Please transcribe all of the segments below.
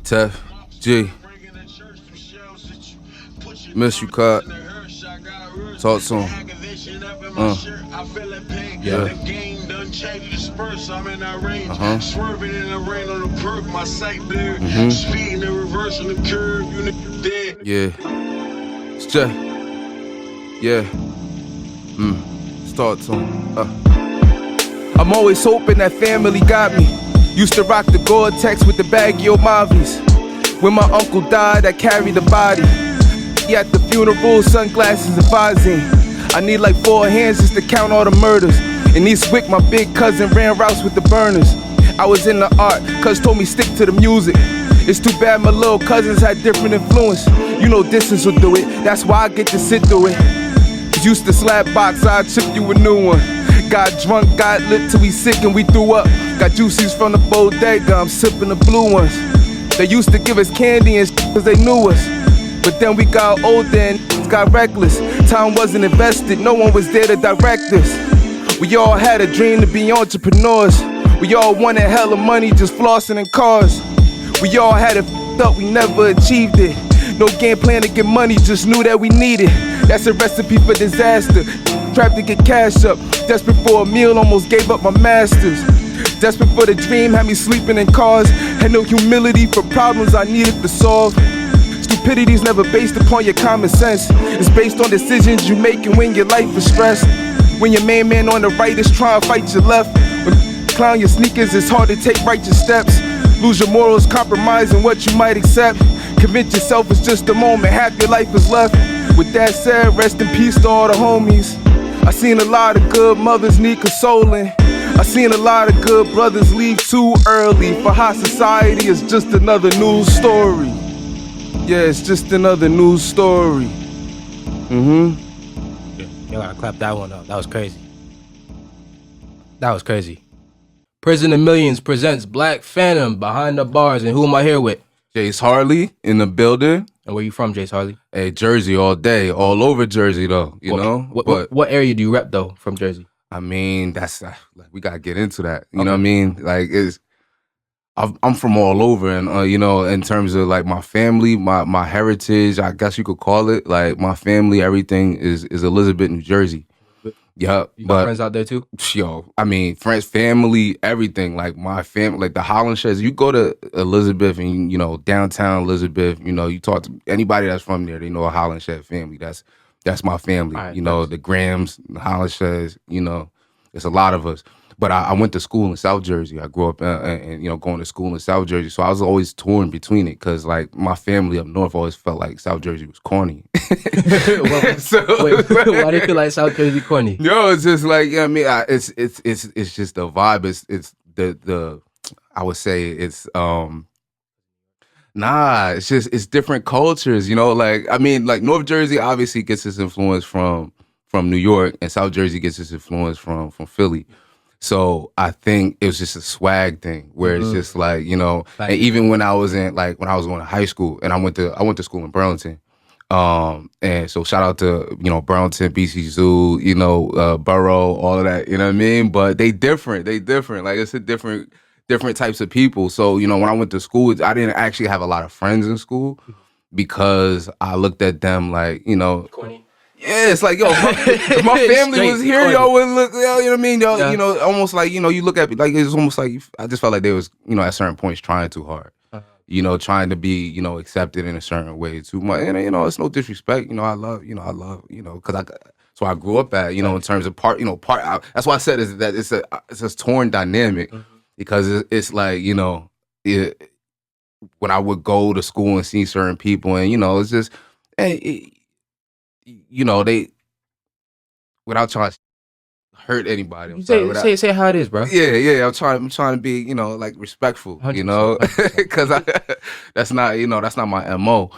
Tef, G, miss you, cut. Talk soon. Yeah. Swerving in the rain on the perk, my sight blurred. Mhm. Speeding in reverse on the curve, you niggas dead. Yeah. It's Jay. Yeah. Start soon. I'm always hoping that family got me. Used to rock the Gore-Tex with the baggy Omavis. When my uncle died, I carried the body. He at the funeral, sunglasses and Visine. I need like 4 hands just to count all the murders. In East Wick, my big cousin ran routes with the burners. I was in the art, cuz told me stick to the music. It's too bad my little cousins had different influence. You know distance will do it, that's why I get to sit through it. Used to slap box, I'd chip you a new one. Got drunk, got lit till we sick and we threw up. Got juices from the bodega, I'm sipping the blue ones. They used to give us candy and shit cause they knew us. But then we got older and got reckless. Time wasn't invested, no one was there to direct us. We all had a dream to be entrepreneurs. We all wanted hella money just flossing in cars. We all had it f***ed up, we never achieved it. No game plan to get money, just knew that we needed. That's a recipe for disaster. Trapped to get cash up. Desperate for a meal, almost gave up my masters. Desperate for the dream, had me sleeping in cars. Had no humility for problems I needed to solve. Stupidity's never based upon your common sense. It's based on decisions you make and when your life is stressed. When your main man on the right is trying to fight your left. When clown your sneakers, it's hard to take righteous steps. Lose your morals, compromising what you might accept. Convince yourself it's just a moment, half your life is left. With that said, rest in peace to all the homies. I seen a lot of good mothers need consoling. I seen a lot of good brothers leave too early. For high society, it's just another news story. Yeah, it's just another news story. You gotta clap that one up. That was crazy. That was crazy. Prison of Millions presents Black Phantom Behind the Bars. And who am I here with? Jase Harley in the building. And where you from, Jase Harley? Hey, Jersey all day, all over Jersey though, you know? What area do you rep though from Jersey? I mean, that's we gotta get into that. You know what I mean? Like, I'm from all over, and you know, in terms of like my family, my heritage, I guess you could call it. Like my family, everything is Elizabeth, New Jersey. Yeah, You got friends out there too? Yo, I mean, friends, family, everything. Like my family, like the Holland Sheds. You go to Elizabeth and you know downtown Elizabeth. You know, you talk to anybody that's from there, they know a Holland Shed family. That's my family. Right, you know, the Grahams, the Holland Sheds. You know, it's a lot of us. But I went to school in South Jersey. I grew up and you know going to school in South Jersey. So I was always torn between it because like my family up north always felt like South Jersey was corny. Wait, why do you feel like South Jersey corny? Yo, it's just like I mean, it's just the vibe. It's the I would say it's it's just it's different cultures. You know, like I mean, like North Jersey obviously gets its influence from New York, and South Jersey gets its influence from Philly. So I think it was just a swag thing where it's just like, you know, and even when I was going to high school and I went to school in Burlington. And so shout out to, you know, Burlington, BC Zoo, you know, Borough, all of that, you know what I mean? But they different. Like it's a different types of people. So, you know, when I went to school, I didn't actually have a lot of friends in school because I looked at them like, you know, Corny. yeah, it's like, yo, if my family was here, y'all wouldn't look, you know what I mean? Y'all, Yeah. you know, almost like, you know, you look at, like, it's almost like, I just felt like they was, you know, at certain points trying too hard. You know, trying to be, you know, accepted in a certain way too much. And, you know, it's no disrespect. You know, I love, you know, because so I grew up at, you know, in terms of that's why I said is that it's a torn dynamic because it's like, you know, when I would go to school and see certain people and, you know, it's just, you know, they, without trying to hurt anybody. Say how it is, bro. Yeah. I'm trying to be, you know, like respectful, you know, because that's not, you know, that's not my MO.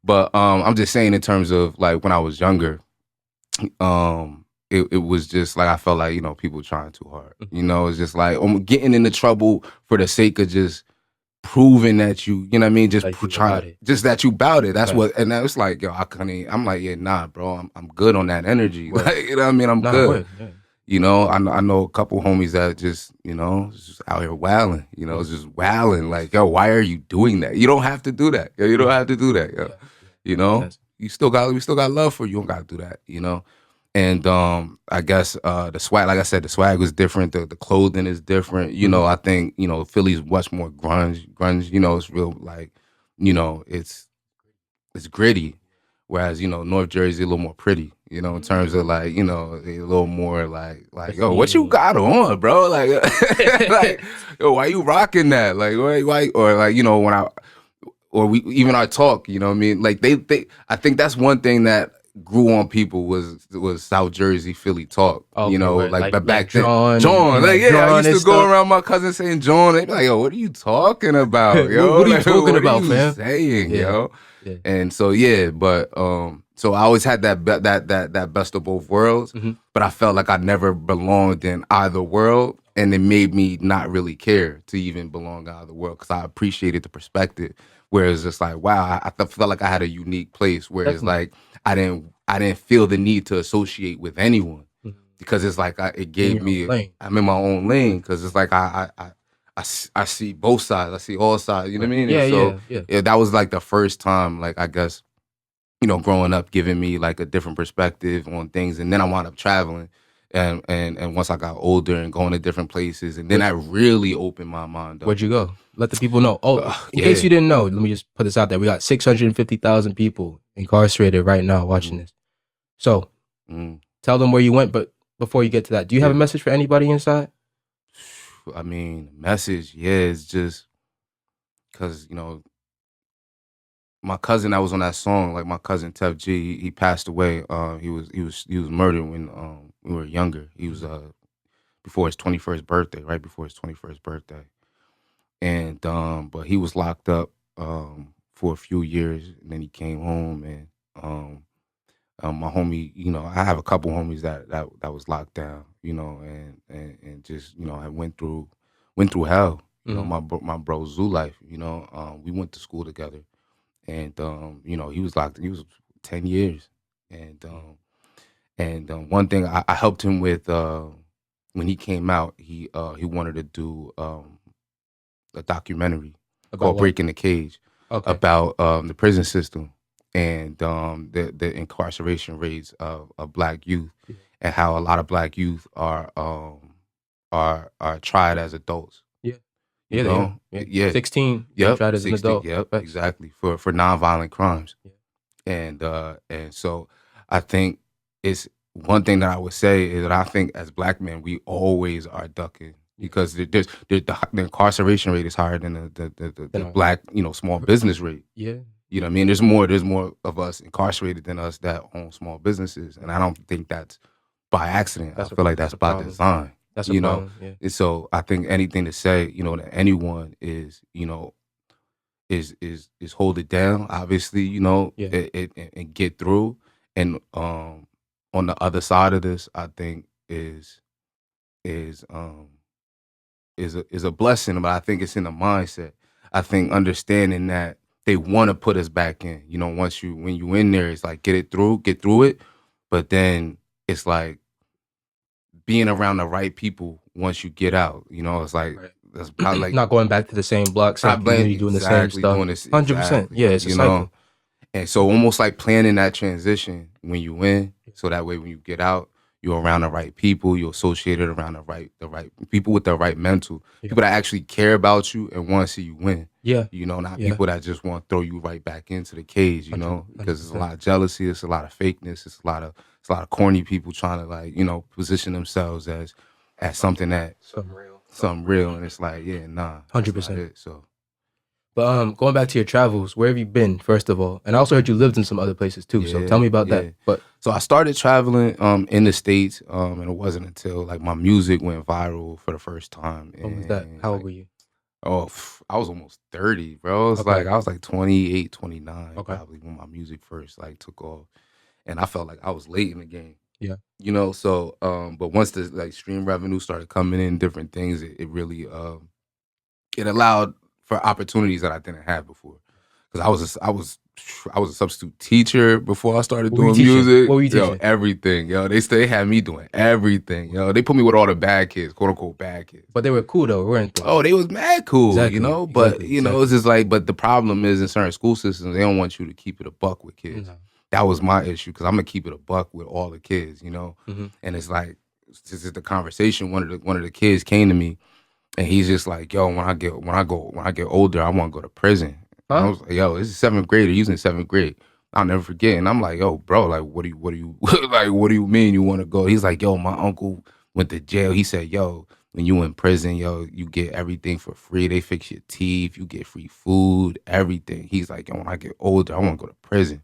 But I'm just saying in terms of like when I was younger, it was just like I felt like, you know, people trying too hard. You know, it's just like I'm getting into trouble for the sake of just proving that you know what I mean, just like trying, just that you bout it. That's right. What, and that was like, yo, I couldn't. I'm like, yeah, nah, bro, I'm good on that energy. Like, you know what I mean, I'm good. You know, I know a couple homies that just, you know, just out here wilding. You know, just wilding. Like, yo, why are you doing that? You don't have to do that. Yo, you don't have to do that. Yo. Yeah. You Makes know, sense. we still got love for you. You don't got to do that. You know, and I guess the swag, like I said, the swag was different. The clothing is different. You know, I think Philly's much more grunge. Grunge, it's real like, it's gritty, whereas North Jersey a little more pretty. In terms of like a little more like yo, what you Pristine. got on, bro? Like, like yo, why you rocking that? Like, why or like when I or we even our talk, you know what I mean? Like they I think that's one thing that grew on people was South Jersey, Philly talk. Okay, where Like but like back then. John, John, and like like yeah, I John used and to go stuff. around my cousin saying John. They'd be like, yo, what are you talking about, yo? What are you Like, talking what about, are you fam? saying, Yeah, yo? yeah. And so yeah, but so I always had that best of both worlds, but I felt like I never belonged in either world, and it made me not really care to even belong in either world because I appreciated the perspective. Whereas it's like, wow, felt like I had a unique place. Whereas Definitely. like I didn't feel the need to associate with anyone Mhm. because it's like it In gave your own me lane. I'm in my own lane because it's like I see both sides. I see all sides. You know what I mean? Yeah, And so yeah. yeah, that was like the first time, like I guess, growing up, giving me like a different perspective on things, and then I wound up traveling, and once I got older and going to different places, and then Where'd I really opened my mind up. Where'd you go? Let the people know. Oh, in Yeah. case you didn't know, let me just put this out there. We got 650,000 people incarcerated right now watching this. So Mm. tell them where you went, but before you get to that, do you have a message for anybody inside? I mean, message, yeah, it's just because my cousin that was on that song, like my cousin Tev G, he passed away. He was murdered when we were younger. He was before his 21st birthday, right before his 21st birthday. And but he was locked up for a few years, and then he came home, and my homie, I have a couple homies that was locked down, and just I went through hell. My bro Zoo Life, we went to school together, and he was locked. He was 10 years, and one thing I helped him with when he came out, he wanted to do a documentary About called what? "Breaking the Cage" Okay. about the prison system and the incarceration rates of Black youth, and how a lot of Black youth are tried as adults. Yeah. You Yeah, they know, are. Yeah. 16, yep, tried as an 60, adult. yep, Facts. exactly for nonviolent crimes, Yeah. and so I think it's one thing that I would say is that I think as Black men we always are ducking because the incarceration rate is higher than the Black small business rate. Yeah. You know what I mean? There's more of us incarcerated than us that own small businesses, and I don't think that's by accident. I feel like that's a by problem. design. That's a problem. Yeah. And so I think anything to say, to anyone is, is hold it down. Obviously, Yeah. and get through. And on the other side of this, I think is is a blessing, but I think it's in the mindset. I think understanding that they want to put us back in. When you in there, it's like get through it. But then it's like being around the right people once you get out. It's like that's probably like Not going back to the same block, same community, doing the same stuff. doing this 100%. exactly, Yeah, it's a cycle. And so almost like planning that transition when you win, so that way when you get out, you're around the right people, you're associated around the right people with the right mental, people that actually care about you and want to see you win. Yeah. Not people that just want to throw you right back into the cage, because there's a lot of jealousy, it's a lot of fakeness, it's a lot of corny people trying to like, position themselves as something that something real, and it's like, yeah, nah, 100%. So But going back to your travels, where have you been, first of all? And I also heard you lived in some other places too. So tell me about that. But so I started traveling in the States, and it wasn't until like my music went viral for the first time. what was that? How old were you? Oh, I was almost 30, bro. It's like I was like 28, 29 probably when my music first like took off. And I felt like I was late in the game. Yeah. So but once the like stream revenue started coming in, different things, it really it allowed for opportunities that I didn't have before. because I was a substitute teacher before I started What were you doing teaching? music. What were you Yo, teaching? everything. Yo, they had me doing everything. Yo, they put me with all the bad kids, quote unquote bad kids. But they were cool though, weren't they? Oh, they was mad cool, Exactly, you know. But exactly. it's just like, but the problem is in certain school systems, they don't want you to keep it a buck with kids. No. That was my issue because I'm gonna keep it a buck with all the kids, you know. Mhm. And it's like, this is the conversation. One of the kids came to me, and he's just like, "Yo, when I get older, I want to go to prison." And I Huh? was like, "Yo, this is seventh grade. He's in seventh grade. I'll never forget." And I'm like, "Yo, bro, like, what do you like? What do you mean you want to go?" He's like, "Yo, my uncle went to jail." He said, "Yo, when you in prison, yo, you get everything for free. They fix your teeth, you get free food, everything." He's like, "Yo, when I get older, I want to go to prison."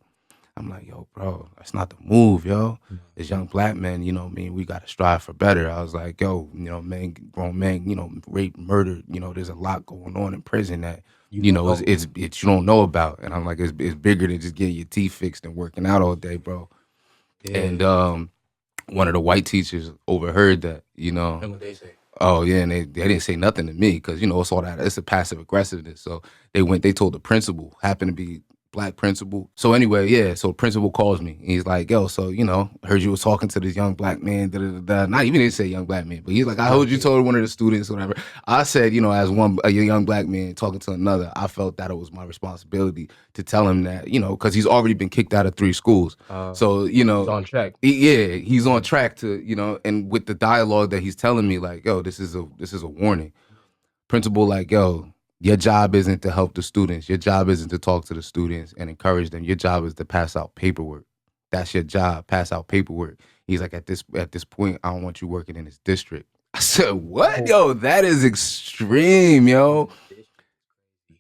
I'm like, "Yo, bro, that's not the move, yo. As young black men, you know what I mean, we gotta strive for better." I was like, "Yo, you know, man, grown men, you know, rape, murder, you know, there's a lot going on in prison that, You you don't know, know. it's you don't know about." And I'm like, it's bigger than just getting your teeth fixed and working out all day, bro. Yeah. And one of the white teachers overheard that, you know. And what they say. Oh yeah, and they didn't say nothing to me because, you know, it's all that, it's a passive aggressiveness. So they told the principal, happened to be black principal. So anyway, yeah, so the principal calls me. He's like, "Yo, so, you know, heard you was talking to this young black man, da, da, da, da." Not even didn't say young black man, but he's like, "I heard you told one of the students," whatever. I said, you know, as a young black man talking to another, I felt that it was my responsibility to tell him that, you know, because he's already been kicked out of 3 schools. So, you It's know, on track. yeah, he's on track to, you know, and with the dialogue that he's telling me, like, "Yo, this is a warning." Principal, like, "Yo, your job isn't to help the students. Your job isn't to talk to the students and encourage them. Your job is to pass out paperwork. That's your job, pass out paperwork." He's like, at this point, I don't want you working in this district." I said, "What? Yo, that is extreme, yo.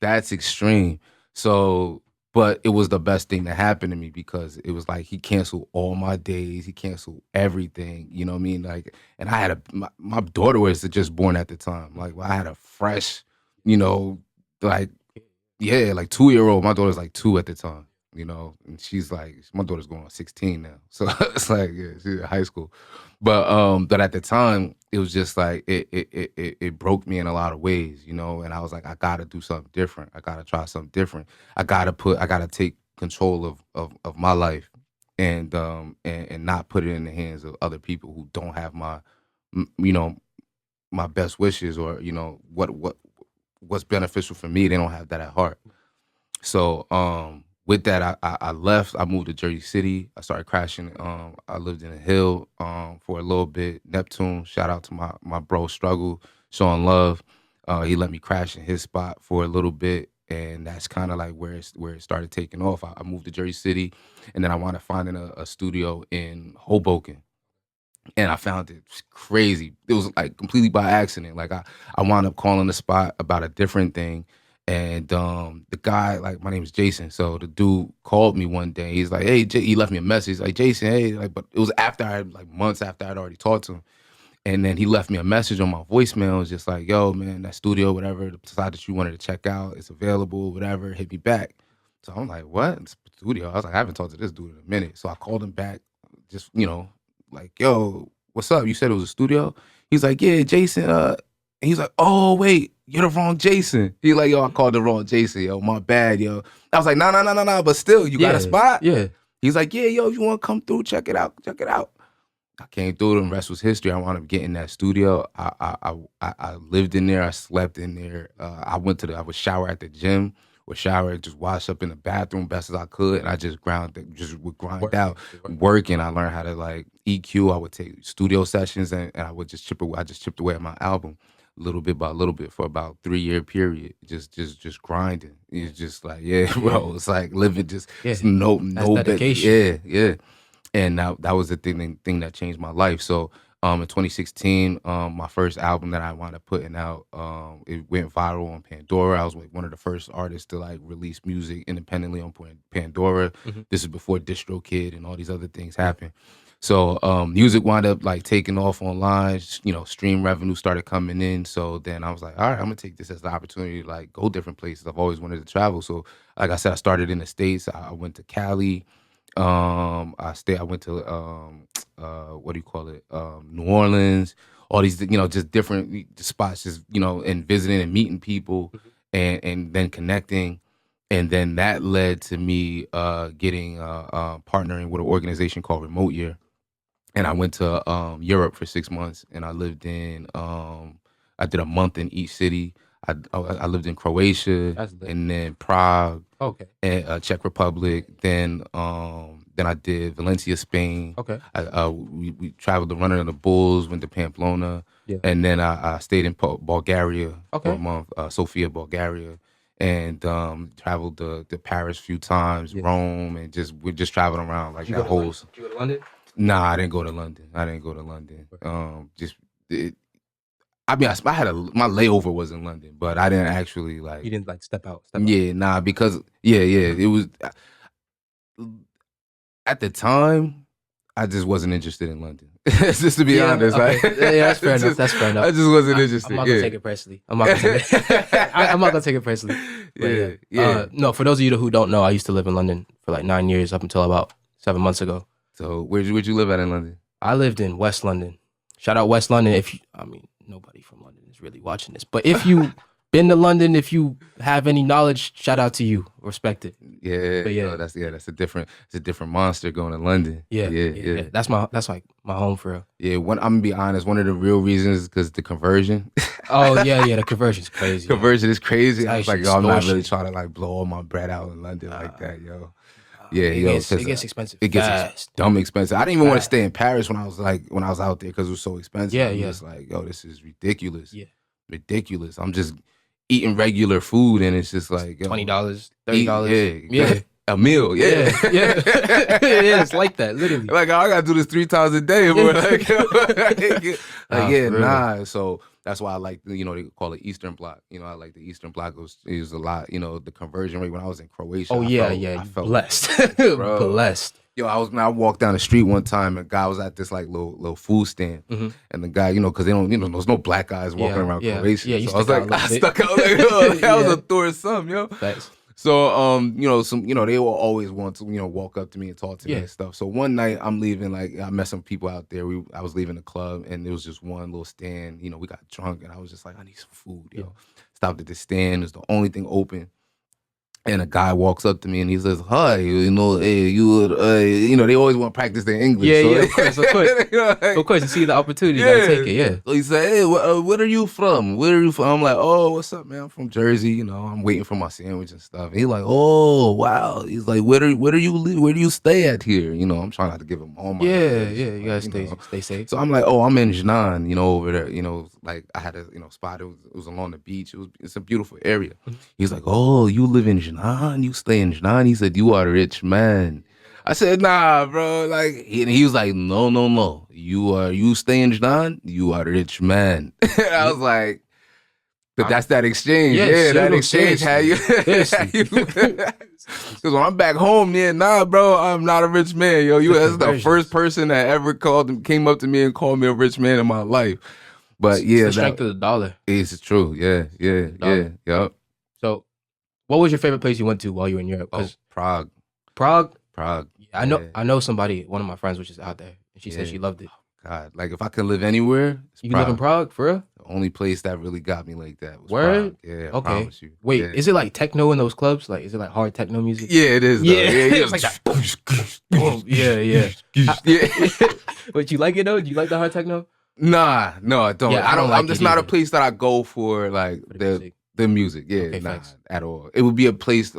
That's extreme." So, but it was the best thing that happened to me because it was like he canceled all my days. He canceled everything. You know what I mean? Like, and I had my daughter was just born at the time. Like, I had a fresh, you know, like, yeah, like 2-year-old. My daughter's like 2 at the time, you know, and she's like, my daughter's going on 16 now. So it's like, yeah, she's in high school. But at the time, it was just like it broke me in a lot of ways, you know, and I was like, I gotta do something different. I gotta try something different. I gotta take control of my life and not put it in the hands of other people who don't have my you know, my best wishes, or, you know, what's beneficial for me. They don't have that at heart. So with that, I left. I moved to Jersey City. I started crashing. I lived in a hill for a little bit. Neptune, shout out to my bro Struggle, showing love. He let me crash in his spot for a little bit, and that's kind of like where it started taking off. I moved to Jersey City, and then I wound up finding a studio in Hoboken, and I found it crazy. It was like completely by accident. Like, I wound up calling the spot about a different thing. And the guy, like, my name is Jason. So the dude called me one day. He's like, "Hey, he left me a message like, Jason, hey," like, but it was after like months after I'd already talked to him. And then he left me a message on my voicemail. It was just like, "Yo, man, that studio, whatever, the side that you wanted to check out, it's available, whatever, hit me back." So I'm like, "What? It's a studio?" I was like, "I haven't talked to this dude in a minute." So I called him back, just, you know, like, "Yo, what's up? You said it was a studio?" He's like, "Yeah, Jason." And he's like, "Oh, wait, you're the wrong Jason." He's like, "Yo, I called the wrong Jason, yo. My bad, yo." I was like, "No, no, no, no, no, but still, you got a spot?" Yeah. He's like, "Yeah, yo, if you want to come through, check it out, check it out." I came through, and the rest was history. I wound up getting that studio. I lived in there. I slept in there. I would shower at the gym, or shower, just wash up in the bathroom best as I could, and I just would grind out, working. I learned how to, like, EQ. I would take studio sessions, and I would just chip away. I just chipped away at my album, little bit by little bit, for about 3-year period. Just grinding. It's just like, yeah, bro. It's like living just Yeah. no dedication. Yeah, yeah. And that was the thing that changed my life. So in 2016, my first album that I wound up putting out, it went viral on Pandora. I was like one of the first artists to, like, release music independently on Pandora. This is before DistroKid and all these other things happened. So music wound up, like, taking off online. You know, stream revenue started coming in. So then I was like, all right, I'm gonna take this as the opportunity to, like, go different places. I've always wanted to travel. So, like I said, I started in the States. I went to Cali. I went to what do you call it? New Orleans, all these, you know, just different spots, just, you know, and visiting and meeting people, and then connecting. And then that led to me getting partnering with an organization called Remote Year. And I went to Europe for 6 months, and I lived in. I did a month in each city. I lived in Croatia, That's lit. and then Prague, Okay. and Czech Republic. Then I did Valencia, Spain. Okay. We traveled to Running of the Bulls, went to Pamplona, Yeah. and then I stayed in Bulgaria for Okay. a month, Sofia, Bulgaria, and traveled to Paris a few times, Yeah. Rome, and we just traveled around like Did you that go to whole. London? Did you go to London? Nah, I didn't go to London. Just I mean, I had my layover was in London, but I didn't actually You didn't like step out. Yeah, nah, because it was at the time I just wasn't interested in London. Just to be honest, okay. like, Yeah, that's fair enough. That's fair enough. I just wasn't interested. I'm not gonna take it personally. I'm not gonna take it. I'm not gonna take it personally. But Yeah. No, for those of you who don't know, I used to live in London for like 9 years up until about 7 months ago. So where'd you live at in London? I lived in West London. Shout out West London. Nobody from London is really watching this, but if you been to London, if you have any knowledge, shout out to you. Respect it. Yeah, But no, that's a different monster going to London. Yeah. That's like my home for real. Yeah, I'm gonna be honest. One of the real reasons is because the conversion. Oh yeah, the conversion's crazy. Conversion is crazy. I was like, yo, I'm not really extortion. trying to like blow all my bread out in London like that, yo. Yeah, It yo, gets expensive. It gets fast. dumb expensive. I didn't even want to Fast. stay in Paris when I was out there because it was so expensive. Yeah, I'm yeah. just like, yo, this is ridiculous. Yeah. Ridiculous. I'm just eating regular food, and it's just like, yo, $20, $30. Yeah, a meal. Yeah, Yeah. Yeah, it's like that, literally. Like I gotta do this 3 times a day, bro. Like, for real. nah. So that's why I like, they call it Eastern Bloc. I like the Eastern Bloc is a lot. The conversion rate when I was in Croatia. Oh yeah, I felt blessed. Bro. Blessed. Yo, I walked down the street one time and a guy was at this like little food stand, Mhm. and the guy, because they don't, there's no black guys walking around Croatia. Yeah, you so I was stuck out like, a I little bit. stuck out like, oh, that was Yeah. a tourist something, yo. Facts. So, they will always want to, walk up to me and talk to me Yeah. and stuff. So one night I'm leaving, like I met some people out there. I was leaving the club and there was just one little stand. We got drunk and I was just like, I need some food, yo. Stopped at the stand. It's the only thing open. And a guy walks up to me and he says, "Hi, hey, they always want to practice their English." Yeah, so yeah, of course, of course. Of course, you see the opportunity, you gotta take it, yeah. So he said, "Hey, where are you from? Where are you from?" I'm like, "Oh, what's up, man? I'm from Jersey. I'm waiting for my sandwich and stuff." And he's like, "Oh, wow." He's like, "Where do you live? Where do you stay at here?" I'm trying not to give him all my Yeah, information, you gotta stay safe. So I'm like, "Oh, I'm in Jinan, over there. Like I had a spot. It was along the beach. It's a beautiful area." He's like, "Oh, you live in Jinan? You stay in Jinan?" He said, "You are a rich man." I said, "Nah, bro." Like he was like, "No. You stay in Jinan? You are a rich man." I was like, but that's that exchange. Yeah, that no, exchange. seriously. Because when I'm back home, nah, bro, I'm not a rich man, yo. That's the conversions. first person that ever came up to me and called me a rich man in my life. But It's the strength of the dollar. It's true. Yeah. So, what was your favorite place you went to while you were in Europe? 'Cause Prague. Prague. Yeah. I know somebody. One of my friends was just out there, and she said Yeah. she loved it. God, like if I could live anywhere, it's You live in Prague for real? The only place that really got me like that was Word? Prague. Yeah, I Okay. promise you. Wait, Yeah. is it like techno in those clubs? Like, is it like hard techno music? Yeah, it is. Though. Yeah. Yeah, It's like that. Yeah. But you like it though? Do you like the hard techno? Nah, no, I don't. Yeah, I don't I'm like just it not a either. place that I go for like For the music. the music. Yeah, Okay, nah, facts. at all. It would be a place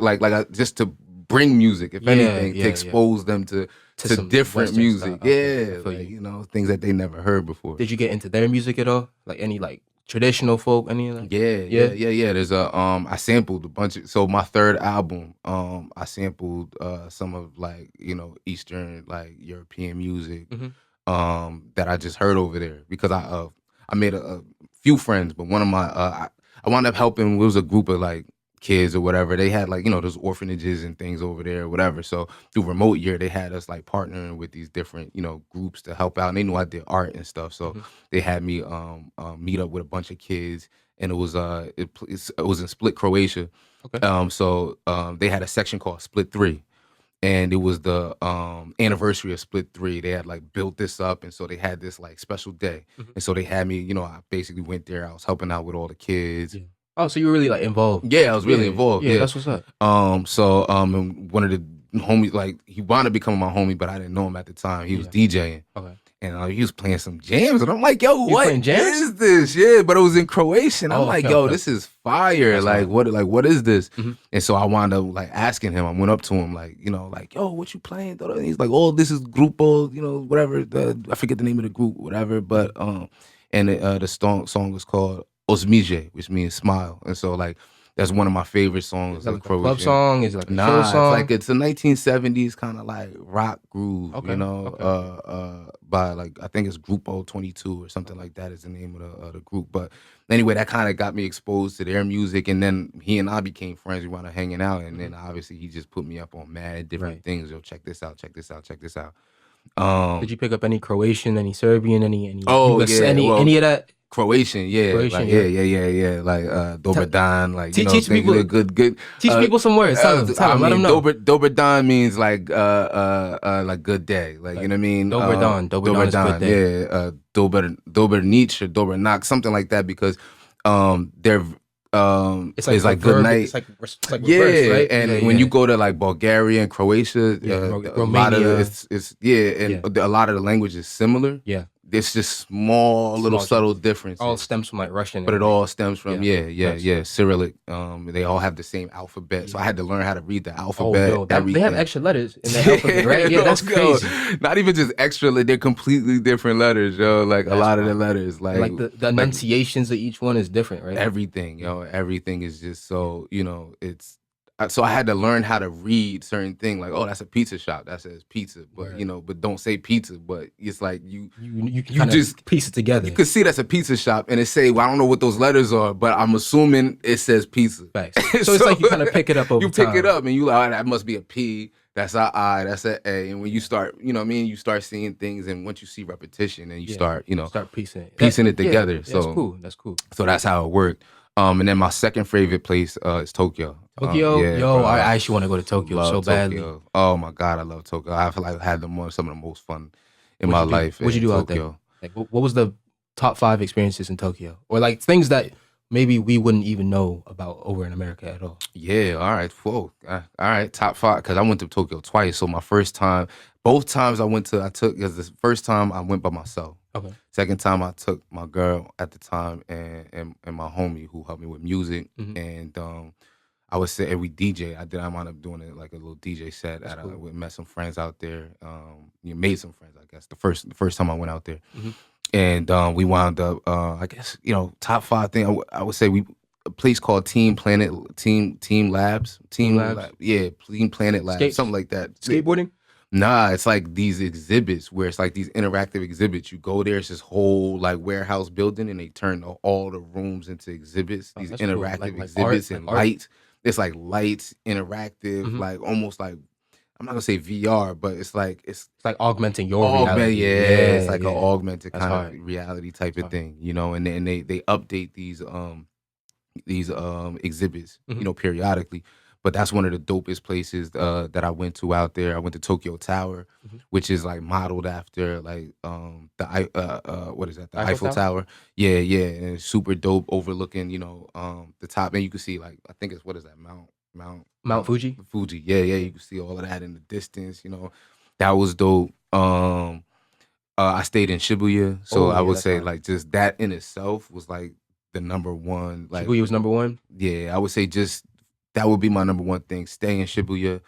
just to bring music, if Yeah, anything, yeah, to expose them to some different Western music. stuff. Okay, I Yeah, feel like, you. things that they never heard before. Did you get into their music at all? Like any like traditional folk, any of that? Yeah. There's I sampled a bunch of, so my third album, I sampled some of like, Eastern, like European music, Mhm. that I just heard over there because I made a few friends, but one of my I wound up helping. It was a group of like kids or whatever. They had like, those orphanages and things over there or whatever. So through Remote Year, they had us like partnering with these different, groups to help out. And they knew I did art and stuff. So they had me meet up with a bunch of kids, and it was in Split, Croatia. Okay. So they had a section called Split 3. And it was the anniversary of Split 3. They had like built this up, and so they had this like special day. Mhm. And so they had me, I basically went there. I was helping out with all the kids. Yeah. Oh, so you were really like involved? Yeah, I was really involved. Yeah, that's what's up. And one of the homies, like he wanted to become my homie, but I didn't know him at the time. He was DJing. Okay. And he was playing some jams, and I'm like, "Yo, what playing jams? is this?" Yeah, but it was in Croatian. I'm like, "Yo, this is fire! That's what is this?" Mm-hmm. And so I wound up like asking him. I went up to him, like, like, "Yo, what you playing?" And he's like, "Oh, this is Grupo, whatever. I forget the name of the group, whatever." But the song was called Osmije, which means smile. And so like that's one of my favorite songs. Is that like a club song? Is it like a chill song? It's a 1970s kind of like rock groove, by like I think it's Grupo 22 or something like that is the name of the group. But anyway, that kind of got me exposed to their music, and then he and I became friends. We wound up hanging out, and then obviously he just put me up on mad different things. Yo, check this out, check this out, check this out. Did you pick up any Croatian, any Serbian, any any of that? Croatian, yeah. Croatian, yeah. Like Dobar dan, like teach people good. Teach people some words. Tell them, let them know. Dobar dan means like good day, like you know what I mean. Dobar dan is good day. Yeah. Dobar nič or Dobar nak, something like that, because they're it's like good night. It's like reverse, right? And when you go to like Bulgaria and Croatia, a lot of a lot of the language is similar. Yeah. It's just little subtle differences. All stems from like Russian. But it all stems from Cyrillic. They all have the same alphabet. So I had to learn how to read the alphabet. They have extra letters in the alphabet, right? Yeah, that's crazy. Not even just extra, they're completely different letters, yo. Like a lot of the letters. Like the enunciations of each one is different, right? Everything, yo. Everything is just so, it's so I had to learn how to read certain things, like, oh, that's a pizza shop that says pizza, but but don't say pizza. But it's like you just piece it together. You could see that's a pizza shop, and it say, well, I don't know what those letters are, but I'm assuming it says pizza. Right. So it's like you kind of pick it up over time. You pick it up, and you like, oh, that must be a P. That's a I. That's a A. And when you start, you start seeing things, and once you see repetition, and you start piecing it together. Yeah, so that's cool. So that's how it worked. And then my second favorite place is Tokyo. Tokyo? I actually want to go to Tokyo so badly. Oh my God, I love Tokyo. I feel like I had some of the most fun in my life. What'd you do out there? Like, what was the top 5 experiences in Tokyo? Or like things that maybe we wouldn't even know about over in America at all? Yeah, all right. Whoa. All right, top 5, because I went to Tokyo twice. So my first time, both times because the first time I went by myself. Okay. Second time I took my girl at the time and my homie who helped me with music. Mm-hmm. And I would say we DJ. I wound up doing it like a little DJ set. We met some friends out there. Made some friends, I guess. The first time I went out there. Mm-hmm. And we wound up I guess, top 5 thing I would say a place called Team Planet Team Labs. Team Labs? Yeah, Team Planet Labs. Something like that. Skateboarding? Nah, it's like these exhibits where it's like these interactive exhibits. You go there, it's this whole like warehouse building, and they turn all the rooms into exhibits. These interactive cool. like exhibits and lights. It's like lights, interactive, like almost like, I'm not gonna say VR, but it's like augmenting your reality. Yeah, it's like an augmented kind of reality type of thing, And then they update these exhibits, periodically. But that's one of the dopest places that I went to out there. I went to Tokyo Tower, which is like modeled after like what is that? The Eiffel Tower. Yeah, and it's super dope, overlooking the top, and you can see like I think it's what is that Mount Fuji? Fuji. Yeah, you can see all of that in the distance. That was dope. I stayed in Shibuya, so I would say like just that in itself was like the number one. Like Shibuya was number one. Yeah, I would say just. That would be my number one thing. Stay in Shibuya.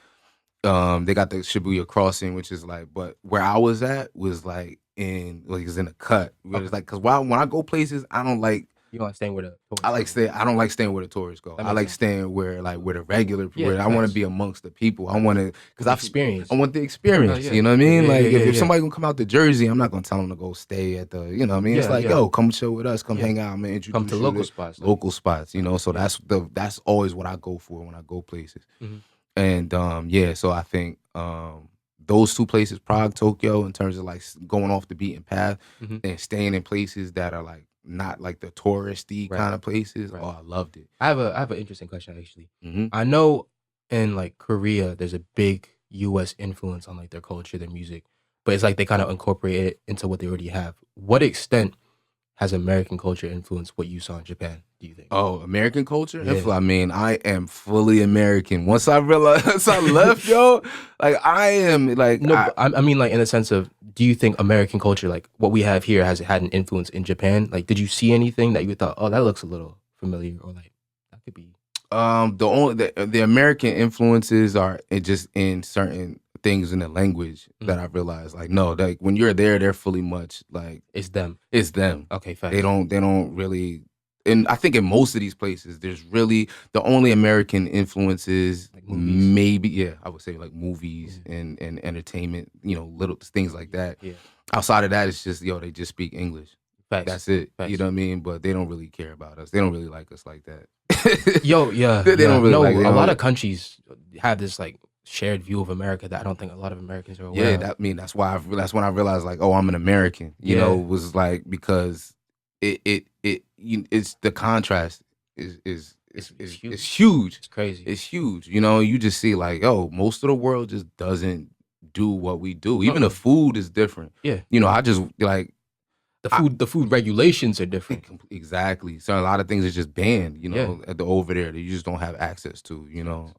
They got the Shibuya crossing, which is like, but where I was at was like it's in a cut. It's like, cause when I go places, I don't like. You don't like staying where the tourists I don't like staying where the tourists go. I like staying where the regular people. I want to be amongst the people. I want to experience. I want the experience. You know what I mean? If somebody gonna come out to Jersey, I'm not gonna tell them to go stay at the. You know what I mean? It's like, yo, come chill with us. Come hang out, man. Come to local spots. Local spots. So that's always what I go for when I go places. Mm-hmm. And so I think those 2 places, Prague, Tokyo, in terms of like going off the beaten path and staying in places that are like. Not like the touristy kind of places. Right. Oh, I loved it. I have an interesting question actually. Mm-hmm. I know in like Korea, there's a big U.S. influence on like their culture, their music, but it's like they kind of incorporate it into what they already have. What extent has American culture influenced what you saw in Japan? do you think? Oh, American culture? Yeah. I mean, I am fully American. Once I realized, once I left, yo, like I am like No, but I mean, like in the sense of, do you think American culture, like what we have here, has had an influence in Japan? Like, did you see anything that you thought, oh, that looks a little familiar, or like that could be? the American influences are just in certain things in the language that I realized. Like, no, like when you're there, they're fully much like It's them. it's them. Okay, facts. They don't really. And I think in most of these places, there's really the only American influences, Like movies. maybe, yeah, I would say like movies and entertainment, little things like that. Yeah. Outside of that, it's just, they just speak English. Facts. That's it. Facts. You know what I mean? But they don't really care about us. They don't really like us like that. Yo, yeah. They don't really like it. A lot of countries have this like shared view of America that I don't think a lot of Americans are aware of. That's that's when I realized like, oh, I'm an American. Was like because it's the contrast is huge. it's huge. It's crazy. It's huge. You just see like, oh, most of the world just doesn't do what we do. Even the food is different. Yeah. I just like the food regulations are different. exactly. So a lot of things are just banned, Yeah. over there that you just don't have access to,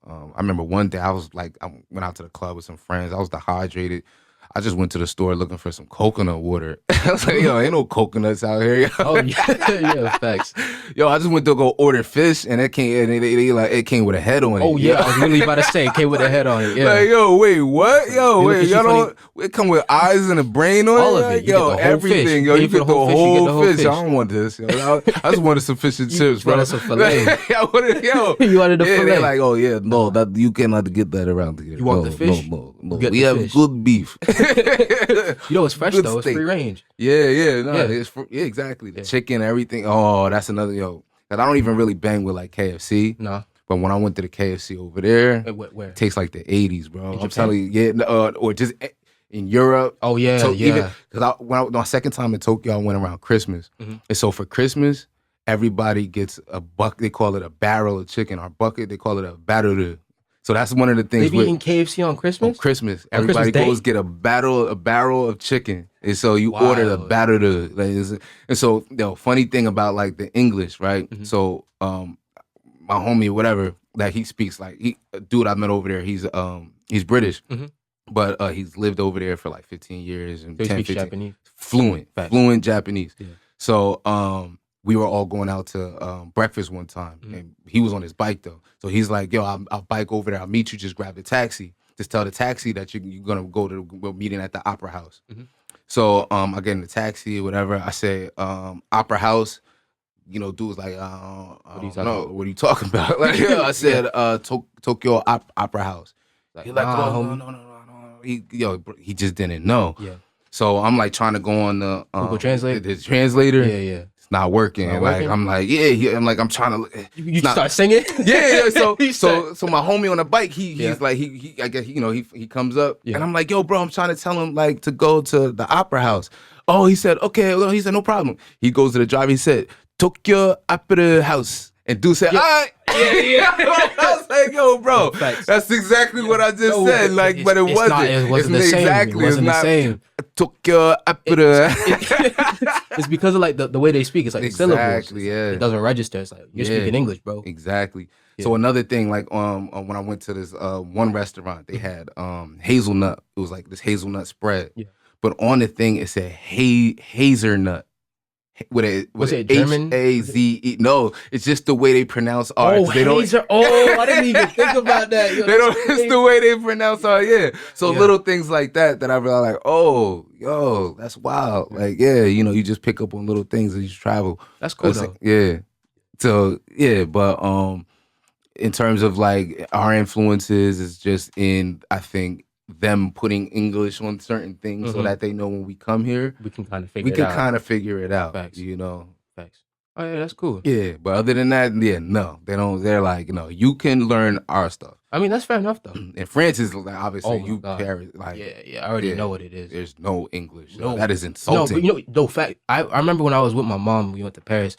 I remember one day I was like, I went out to the club with some friends. I was dehydrated. I just went to the store looking for some coconut water. I was like, yo, ain't no coconuts out here. Yo. Oh yeah, facts. Yo, I just went to go order fish, and it came, and it came with a head on it. Oh yeah, I was literally about to say it came with a head on it. Yeah. Like, yo, wait, what? Yo, You wait, look at y'all you don't. It come with eyes and a brain on All it. of it. Like, You get yo, the whole everything. fish. Yo, You you pay get for the the whole fish, you get whole the whole fish. fish. I don't want this. Yo. I just wanted some fish and chips, bro. wanted some filet. I wanted, yo. You wanted the yeah, filet. They're like, oh yeah, no, that you cannot get that around here. You want no, the fish? No. You get We the have fish. good beef. You know it's fresh Good though. It's steak. free range. Yeah, no, Yeah. yeah, exactly. The chicken, everything. Oh, that's another, yo. Cause I don't even really bang with like KFC. No. But when I went to the KFC over there, Where? it tastes like the 80s, bro. I'm Japan? telling you, yeah, or just in Europe. Oh yeah, So yeah. because my second time in Tokyo, I went around Christmas, and so for Christmas, everybody gets a bucket. They call it a barrel of chicken. Our bucket, they call it a barrel. So that's one of the things. They be eating KFC on Christmas. On Christmas, On everybody Christmas Day? goes get a barrel of chicken, and so you order the Wild. barrel. And so the funny thing about like the English, right? Mm-hmm. So my homie, whatever, that he speaks like a dude I met over there. He's British, Mhm. but he's lived over there for like 15 years and So he 10, speaks 15 Japanese. fluent Japanese. Yeah. So we were all going out to breakfast one time, and he was on his bike though. So he's like, "Yo, I'll bike over there. I'll meet you. Just grab the taxi. Just tell the taxi that you're gonna go to the meeting at the Opera House." So I get in the taxi or whatever. I say Opera House. Dude's like, I don't know. What are you talking about? Like, I said Tokyo Opera House. He's like, nah, oh, homie. no. He just didn't know. Yeah. So I'm like trying to go on the Google Translate? the translator. Yeah. It's not working. Not Like working? I'm like, I'm trying to. You start singing. Yeah. So You start- so my homie on the bike, he's Yeah. like he I guess he comes up, Yeah. and I'm like, yo, bro, I'm trying to tell him like to go to the Opera House. Oh, he said okay. Well, he said no problem. He goes to the driver. He said Tokyo Opera House, and dude said, all right. Yeah. I was like, yo, bro, Facts. that's exactly what I just said. Like, but it it's wasn't. not- it wasn't the It's same. Exactly. It wasn't it's the not same. Tokyo Opera. It's because of like the way they speak. It's like the syllables. Exactly, yeah. It doesn't register. It's like you're Yeah. speaking English, bro. Exactly. Yeah. So another thing, like when I went to this one restaurant, they had hazelnut. It was like this hazelnut spread. Yeah. But on the thing it said hazelnut. Was it German? Haze. No, it's just the way they pronounce R. Oh, They don't. Hazer. Oh, I didn't even think about that. Yo, They don't. that's It's the way they pronounce R. Yeah. So Yeah. little things like that I realized, like, oh, yo, that's wild. Like, yeah, you just pick up on little things as you travel. That's cool It's- though. Yeah. So yeah, but in terms of like our influences is just in, I think, them putting English on certain things so that they know when we come here, We can kind of figure we it can out. kind of figure it out. Facts. Facts. Oh yeah, that's cool. Yeah, but other than that, yeah, no, they don't. They're like, you can learn our stuff. I mean, that's fair enough though. And France is like, obviously Oh my you God. carry like Yeah, I already know what it is. There's no English. No. That is No, insulting. but no fact. I remember when I was with my mom, we went to Paris.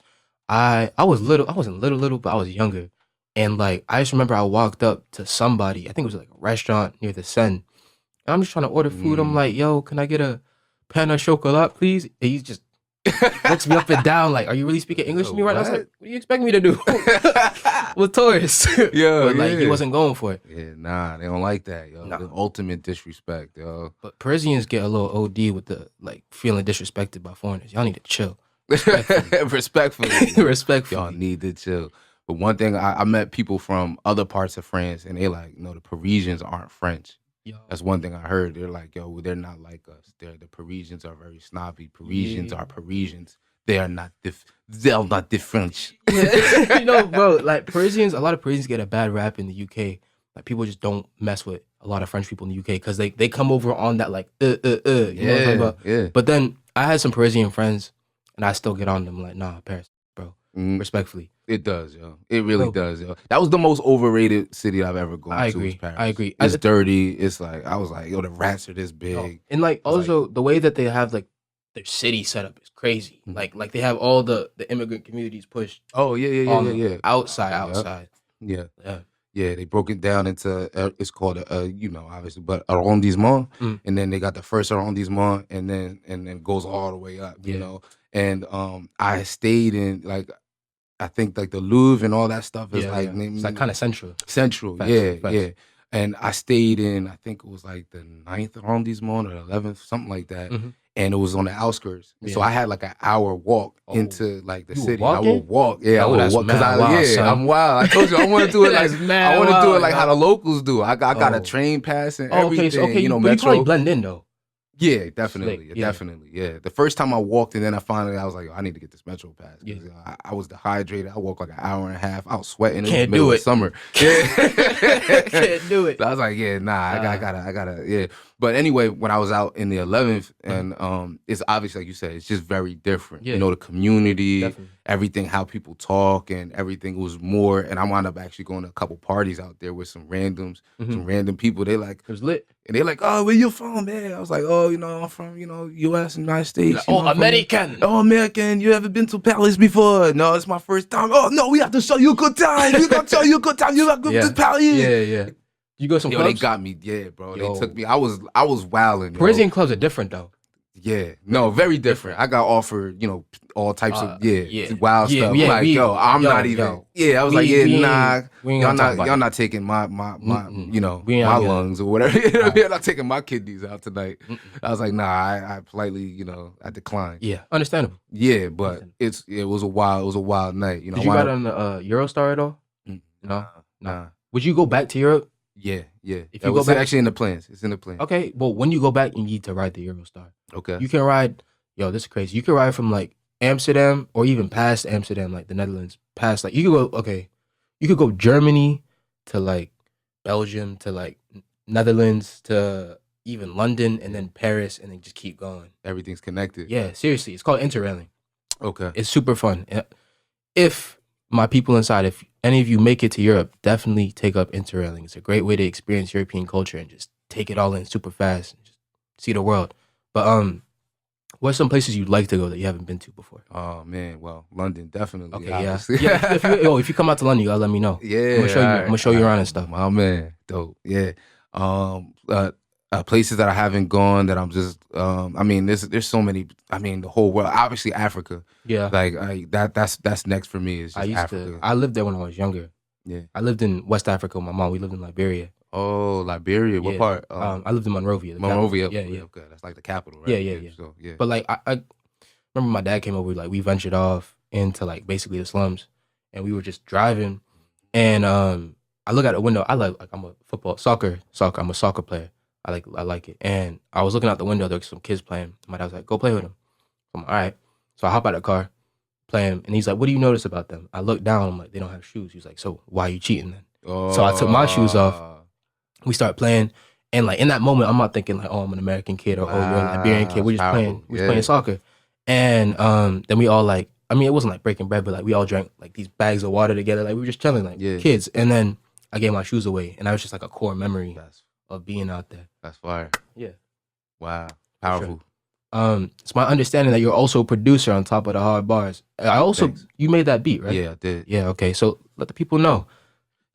I was little. I wasn't little, but I was younger. And like, I just remember I walked up to somebody. I think it was like a restaurant near the Seine. And I'm just trying to order food. I'm like, yo, can I get a pain au chocolat, please? And he's just looks me up and down like, "Are you really speaking English to me right now?" I was What? like, "What do you expect me to do with tourists?" Yeah, but like he yeah. wasn't going for it. Yeah, nah, they don't like that, yo. Nah. The ultimate disrespect, yo. But Parisians get a little OD with the like feeling disrespected by foreigners. Y'all need to chill. Respectfully. Respectfully. Respectfully. Y'all need to chill. But one thing, I met people from other parts of France, and they like, no, the Parisians aren't French. Yo. That's one thing I heard. They're like, yo, they're not like us. The Parisians are very snobby. Parisians Yeah. are Parisians. They are not they're not the French. You know, bro, like a lot of Parisians get a bad rap in the UK. Like people just don't mess with a lot of French people in the UK because they come over on that like you know what I'm talking about? Yeah. But then I had some Parisian friends and I still get on them like, nah, Paris, bro. Mm, Respectfully. it does, yo. It really Bro. does, yo. That was the most overrated city I've ever gone I to. agree. Was Paris. I agree. It's dirty. It's like I was like, yo, the rats are this big. And like was like- also the way that they have like their city set up is crazy. Mhm. Like they have all the immigrant communities pushed Oh yeah, on yeah. outside. Yeah. Yeah. Yeah, they broke it down into it's called you know, obviously, but arrondissement, Mm. and then they got the first arrondissement, and then goes all the way up, you Yeah. know. And I stayed in like I think like the Louvre and all that stuff is like It's like kind of central. central, Facts, yeah, facts. yeah. And I stayed in I think it was like the 9th arrondissement or the 11th, something like that. Mhm. And it was on the outskirts, so Yeah. I had like an hour walk Oh. into like the You were city. I walking? would walk, yeah, I Oh, would that's walk because mad wild, son. I'm wild. I told you I want to do it like That's mad I want to do wild, it like yo. how the locals do. I got a Oh. train pass and Oh, everything. okay, you know, but you metro. probably blend in though. Yeah, definitely, Slick, yeah. definitely, yeah. The first time I walked, and then I was like, I need to get this metro pass. 'Cause, Yeah. I was dehydrated. I walked like an hour and a half. I was sweating. It was Can't the middle do of it. summer. Yeah, Can't do it. So I was like, yeah, nah, I gotta, yeah. But anyway, when I was out in the 11th, and it's obviously like you said, it's just very different. Yeah. You know, the community, Definitely. everything, how people talk, and everything was more. And I wound up actually going to a couple parties out there with some randoms, some random people. They like. It was lit. And they're like, oh, where you from, man? I was like, oh, you know, I'm from, you know, U.S., United States. Like, you oh, know, I'm from- American. Oh, American. You ever been to Paris before? No, it's my first time. Oh, no, we have to show you a good time. We got to show you a good time. You got to go to Paris. Yeah. You go to some Yo, clubs? they got me. Yeah, bro. Yo. They took me. I was wilding. yo. Parisian clubs are different though. Yeah. No, very different. I got offered, you know, all types of wild Yeah, stuff. yeah, I'm like, I'm not even. yo. Yeah, I was We- like, we ain't- nah. we ain't Y'all gonna talk not, about y'all it. not taking my you know, We ain't my out here. lungs or whatever. You're not taking my kidneys out tonight. I was like, nah. I politely, you know, I declined. Yeah, understandable. Yeah, but it was a wild night. You know, Did you I got wound on the Eurostar at all? up- No? nah. Would you go back to Europe? Yeah. If That you go was back- actually in the plans. It's in the plans. Okay, well, when you go back, you need to ride the Eurostar. Okay. You can ride, this is crazy. You can ride from like Amsterdam or even past Amsterdam, like the Netherlands, past like you could go Germany to like Belgium to like Netherlands to even London and then Paris and then just keep going. Everything's connected. Yeah, seriously, it's called interrailing. Okay. It's super fun. If my people inside, if any of you make it to Europe, definitely take up interrailing. It's a great way to experience European culture and just take it all in super fast and just see the world. But what's some places you'd like to go that you haven't been to before? Oh man, well, London definitely. Okay, obviously. yeah. If you come out to London, you gotta let me know. Yeah, I'm gonna show you around and stuff. My man, dope. Yeah. Places that I haven't gone that I'm just. I mean, there's so many. I mean, the whole world. Obviously, Africa. Yeah, Like that's next for me. Is just Africa. I lived there when I was younger. Yeah. I lived in West Africa with my mom. We lived in Liberia. Oh, Liberia. What Yeah. part? I lived in Monrovia. the Monrovia. capital. Yeah. Okay, that's like the capital, right? Yeah. So yeah. But like I remember my dad came over, like we ventured off into like basically the slums and we were just driving and I look out the window. I'm a soccer. I'm a soccer player. I like it. And I was looking out the window, there was some kids playing. My dad was like, go play with them. I'm like, all right. So I hop out of the car, play him, and he's like, what do you notice about them? I look down, I'm like, they don't have shoes. He's like, so why are you cheating then? So I took my shoes off. We started playing, and like in that moment, I'm not thinking like, oh, I'm an American kid or oh, you're a Liberian kid. We're just playing. We're just playing soccer, and then we all like, I mean, it wasn't like breaking bread, but like we all drank like these bags of water together. Like we were just chilling like kids, and then I gave my shoes away, and that was just like a core memory of being out there. That's fire. Yeah. Wow. Powerful. It's my understanding that you're also a producer on top of the hard bars. I also you made that beat, right? Yeah, I did. Yeah. Okay. So let the people know.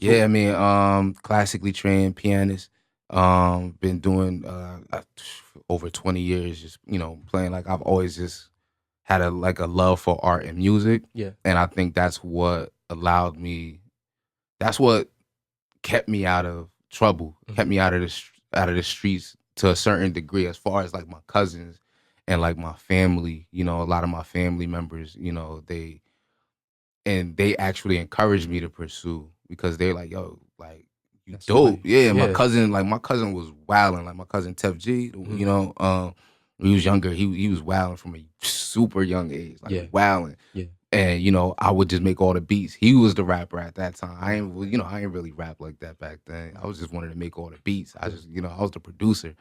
Yeah, I mean, classically trained pianist. Been doing over 20 years, just playing. Like I've always just had a love for art and music. Yeah. And I think that's what that's what kept me out of trouble, kept me out of the streets to a certain degree, as far as like my cousins and like my family. You know, a lot of my family members, you know, they actually encouraged me to pursue, because they're like, yo, like, you That's dope. somebody. Yeah, Yeah. my cousin was wilding. Like my cousin Tef G, you know, when he was younger, he was wilding from a super young age, like Yeah. wilding. Yeah. And you know, I would just make all the beats. He was the rapper at that time. I ain't, you know, I ain't really rap like that back then. I was just wanted to make all the beats. I just, you know, I was the producer,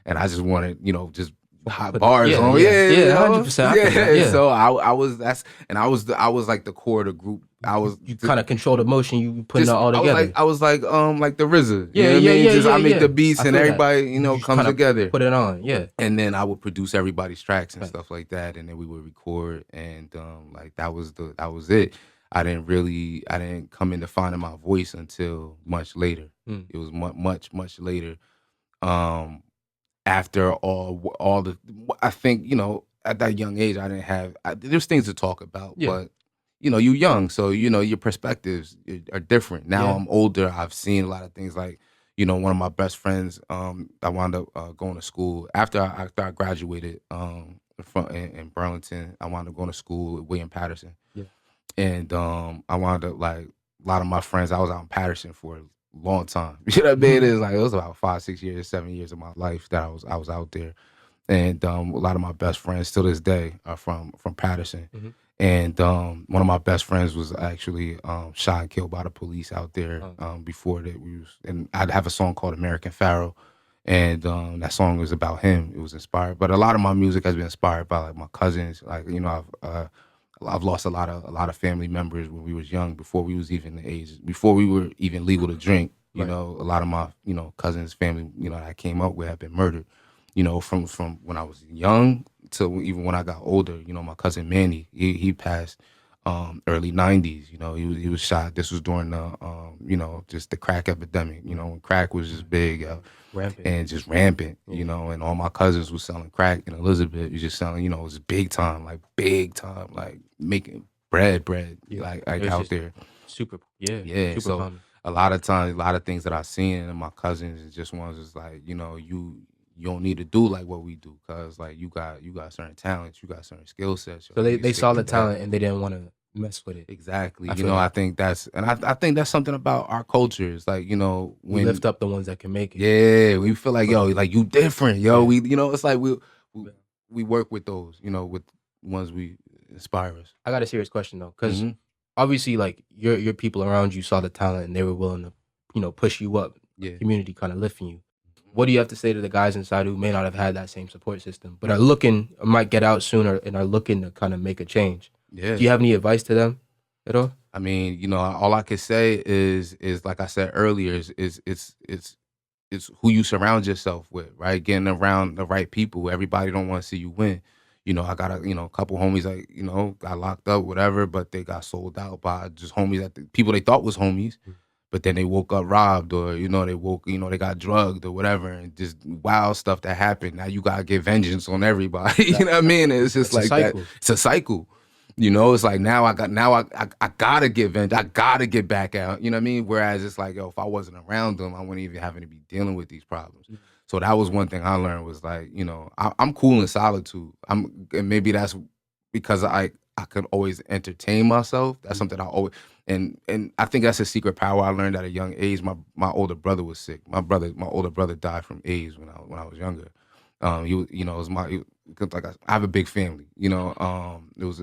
and I just wanted, you know, just hot bars on. Yeah, you know? 100%. Yeah. So I was I was like the core of the group. I was You kind of control the motion. You putting it all together. I was like the RZA. Yeah, You know what I mean? Just I make yeah. the beats I and feel that. everybody, you know, just comes kinda together. Put it on. Yeah. And then I would produce everybody's tracks and Right. stuff like that, and then we would record, and like that was it. I didn't come into finding my voice until much later. It was much later. After all the, I think, you know, at that young age, I didn't have. There's things to talk about, Yeah. but you know, you're young, so you know your perspectives are different. Now Yeah. I'm older. I've seen a lot of things. Like, you know, one of my best friends, I wound up going to school after I graduated in Burlington. I wound up going to school at William Patterson. Yeah. And I wound up, like, a lot of my friends, I was out in Patterson for a long time. You know what I mean? It was about 5, 6 years, 7 years of my life that I was out there. And a lot of my best friends to this day are from Patterson. And one of my best friends was actually shot and killed by the police out there before that. And I'd have a song called American Pharaoh. And that song was about him. It was inspired. But a lot of my music has been inspired by, like, my cousins. Like, you know, I've lost a lot of family members when we was young, before we was even the age, before we were even legal to drink. You know, a lot of my, you know, cousins, family, you know, that I came up with have been murdered. You know, from when I was young to even when I got older. You know, my cousin Manny, he passed early '90s. You know, he was shot. This was during the you know, just the crack epidemic. You know, when crack was just big. Rampant. And just rampant, you know, and all my cousins was selling crack in Elizabeth. You just selling, you know, it was big time, like making bread, like out there. Super, Yeah. So common. a lot of times, a lot of things that I seen in my cousins is just ones is like, you know, you don't need to do like what we do, cause like you got certain talents, you got certain skill sets. So they saw the talent and they didn't want to mess with it. Exactly. You know, I think that's something about our culture. It's like, you know, We lift up the ones that can make it. Yeah, we feel like, yo, like, you different, yo. We, you know, it's like we work with those, you know, with ones we inspire us. I got a serious question though, because obviously, like, your people around you saw the talent and they were willing to, you know, push you up. Yeah. Community kind of lifting you. What do you have to say to the guys inside who may not have had that same support system, but are looking, might get out sooner and are looking to kind of make a change? Yeah. Do you have any advice to them at all? I mean, you know, all I can say is like I said earlier, is it's who you surround yourself with, right? Getting around the right people. Everybody don't want to see you win. You know, I got a couple homies, like, you know, got locked up, whatever, but they got sold out by just homies people they thought was homies. But then they woke up robbed, or, you know, they got drugged or whatever, and just wild stuff that happened. Now you gotta get vengeance on everybody. You know what I mean? It's just like that. It's a cycle. You know, it's like now I gotta get vengeance. I gotta get back out. You know what I mean? Whereas it's like, yo, if I wasn't around them, I wouldn't even having to be dealing with these problems. So that was one thing I learned, was like, you know, I'm cool in solitude. And maybe that's because I could always entertain myself. That's something I always, and I think that's a secret power I learned at a young age. My older brother was sick. My older brother died from AIDS when I was younger. You know, it was cause like I have a big family. You know, it was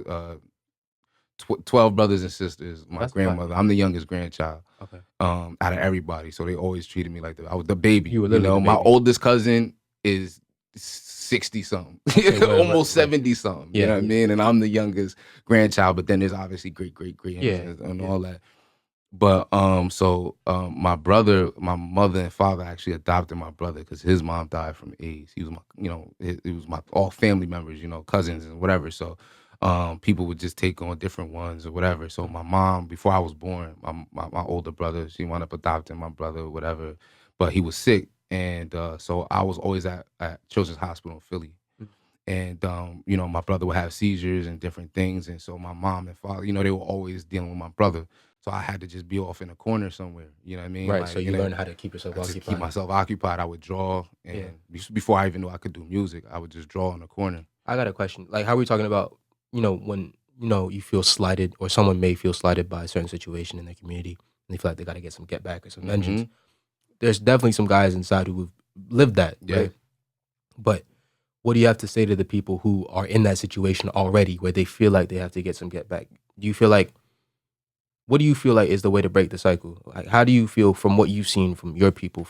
12 brothers and sisters. That's grandmother. I'm the youngest grandchild. Okay. Out of everybody, so they always treated me like I was the baby. You were literally the baby. My oldest cousin is 60 something, almost 70 something. Yeah, you know what I mean? And I'm the youngest grandchild, but then there's obviously great and all that. But my brother, my mother and father actually adopted my brother because his mom died from AIDS. He was my, you know, it was my all family members, you know, cousins and whatever. So people would just take on different ones or whatever. So my mom, before I was born, my older brother, she wound up adopting my brother or whatever, but he was sick. And so I was always at Children's Hospital in Philly. And you know, my brother would have seizures and different things, and so my mom and father, you know, they were always dealing with my brother. So I had to just be off in a corner somewhere. You know what I mean? Right. Like, So you learn how to keep yourself just keep occupied. myself occupied. I would draw, and before I even knew I could do music, I would just draw in the corner. I got a question. Like, how are we talking about, when, you feel slighted or someone may feel slighted by a certain situation in their community and they feel like they got to get some get back or some vengeance. Mhm. There's definitely some guys inside who have lived that, Yeah. right? But what do you have to say to the people who are in that situation already where they feel like they have to get some get back? What do you feel like is the way to break the cycle? Like, how do you feel from what you've seen from your people?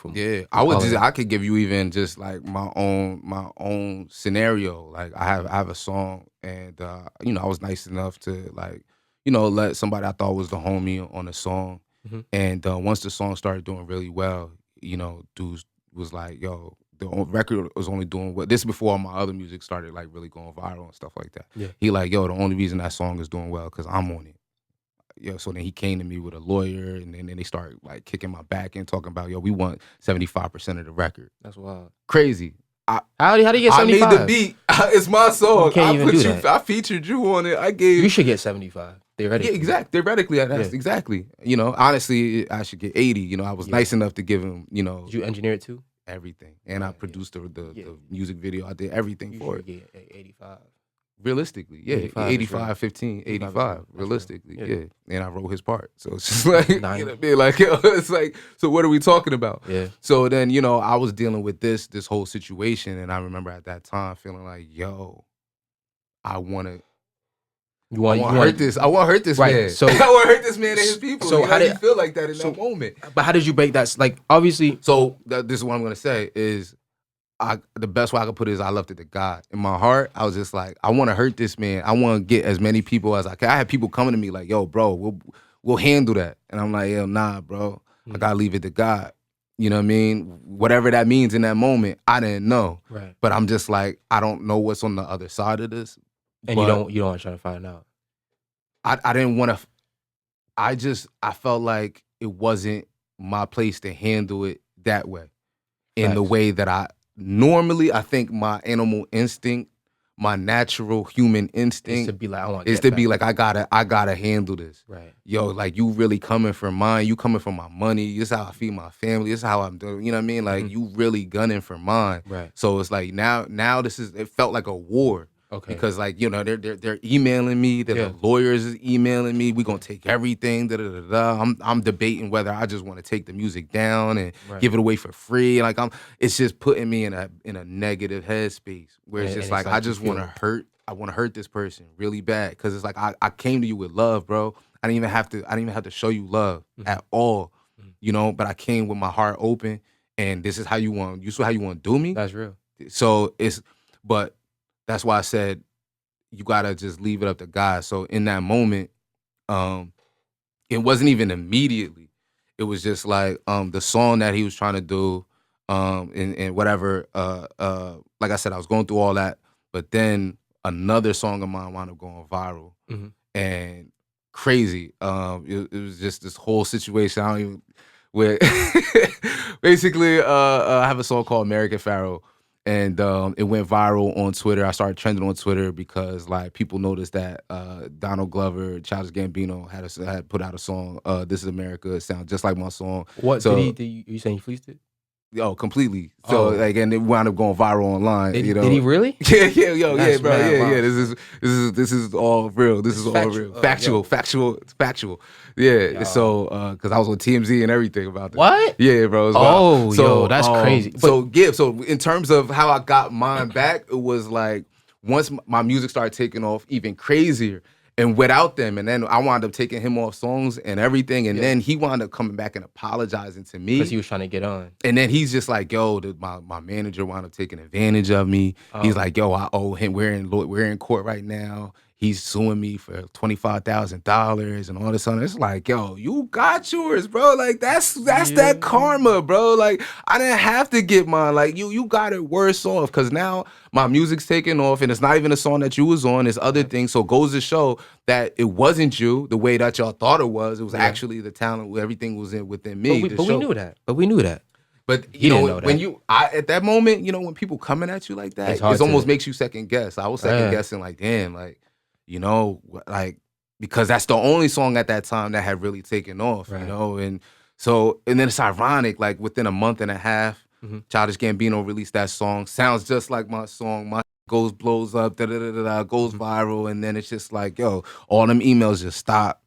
I could give you even just like my own scenario. Like I have a song, and you know, I was nice enough to, like, you know, let somebody I thought was the homie on the song. Mhm. And once the song started doing really well, you know, dudes was like, yo, the record was only doing what this before all my other music started like really going viral and stuff like that. Yeah. He like, yo, the only reason that song is doing well because I'm on it. Yeah, so then he came to me with a lawyer, and then they started like kicking my back and talking about, yo, we want 75% of the record. That's wild. Crazy. How do you get 75? I made the beat. It's my song. You can't even do that. I featured you on it. I gave. You should get 75. Theoretically. Yeah, exactly. Theoretically, that's exactly. You know, honestly, I should get 80. You know, I was nice enough to give him, you know. Did you engineer it too? Everything. And I produced the music video. I did everything for it. You should get 85. Realistically, yeah. 85, 15, 85. Realistically, yeah. And I wrote his part. So it's just like, you know Nine. what I mean? Like, yo, it's like, so what are we talking about? Yeah. So then, you know, I was dealing with this whole situation. And I remember at that time feeling like, yo, I want to hurt this. I want to hurt this man. So I want to hurt this man and his people. So you know, how did you feel like that in that moment? But how did you break that? Like, obviously. So this is what I'm gonna say is, the best way I could put it is I left it to God. In my heart, I was just like, I want to hurt this man. I want to get as many people as I can. I had people coming to me like, yo, bro, we'll handle that. And I'm like, yo, nah, bro. I gotta leave it to God. You know what I mean? Whatever that means in that moment, I didn't know. Right. But I'm just like, I don't know what's on the other side of this. And you don't want to try to find out. I didn't want to. I felt like it wasn't my place to handle it that way. In the way that I think my animal instinct, my natural human instinct is to be like, I gotta handle this. Right. Yo, like, you really coming for mine, you coming for my money, this is how I feed my family, this is how I'm doing, you know what I mean? Like, you really gunning for mine. Right. So it's like now it felt like a war. Okay. Because, like, you know, they're emailing me, the lawyers is emailing me, we gonna take everything, I'm debating whether I just want to take the music down and give it away for free. Like, it's just putting me in a negative headspace where it's just like I just want to hurt this person really bad. Because it's like I came to you with love, bro. I didn't even have to show you love at all. You know, but I came with my heart open, and this is how you want to do me. That's real. So but that's why I said you gotta just leave it up to God. So in that moment, it wasn't even immediately. It was just like the song that he was trying to do, and whatever. Like I said, I was going through all that, but then another song of mine wound up going viral, and crazy. It was just this whole situation. I don't even. Where basically, I have a song called "American Pharaoh." And it went viral on Twitter. I started trending on Twitter because, like, people noticed that Donald Glover, Childish Gambino had put out a song, "This Is America." It sounds just like my song. What so, did you saying he fleeced it? Yo, completely. So like, and it wound up going viral online. Did you know? Did he really? Yeah, bro. Wow. This is all real. This is all real. Factual. Yeah. So because I was on TMZ and everything about this. What? Yeah, bro. Yo, that's crazy. So in terms of how I got mine back, it was like once my music started taking off even crazier. And without them, and then I wound up taking him off songs and everything, and then he wound up coming back and apologizing to me. Because he was trying to get on. And then he's just like, yo, my manager wound up taking advantage of me. He's like, yo, I owe him. We're in court right now. He's suing me for $25,000 and all this other. It's like, yo, you got yours, bro. Like, that's that karma, bro. Like, I didn't have to get mine. Like, you got it worse off because now my music's taking off and it's not even a song that you was on. It's other things. So it goes to show that it wasn't you the way that y'all thought it was. It was actually the talent. Everything was within me. But we knew that. But He didn't know when that. at that moment, when people coming at you like that, It's hard it almost to- makes you second guess. I was second guessing, like, damn, like, like, because that's the only song at that time that had really taken off, Right. and so, and then it's ironic, like within a month and a half, Mhm. Childish Gambino released that song, sounds just like my song, my blows up, goes Mhm. viral, and then it's just like, yo, all them emails just stop.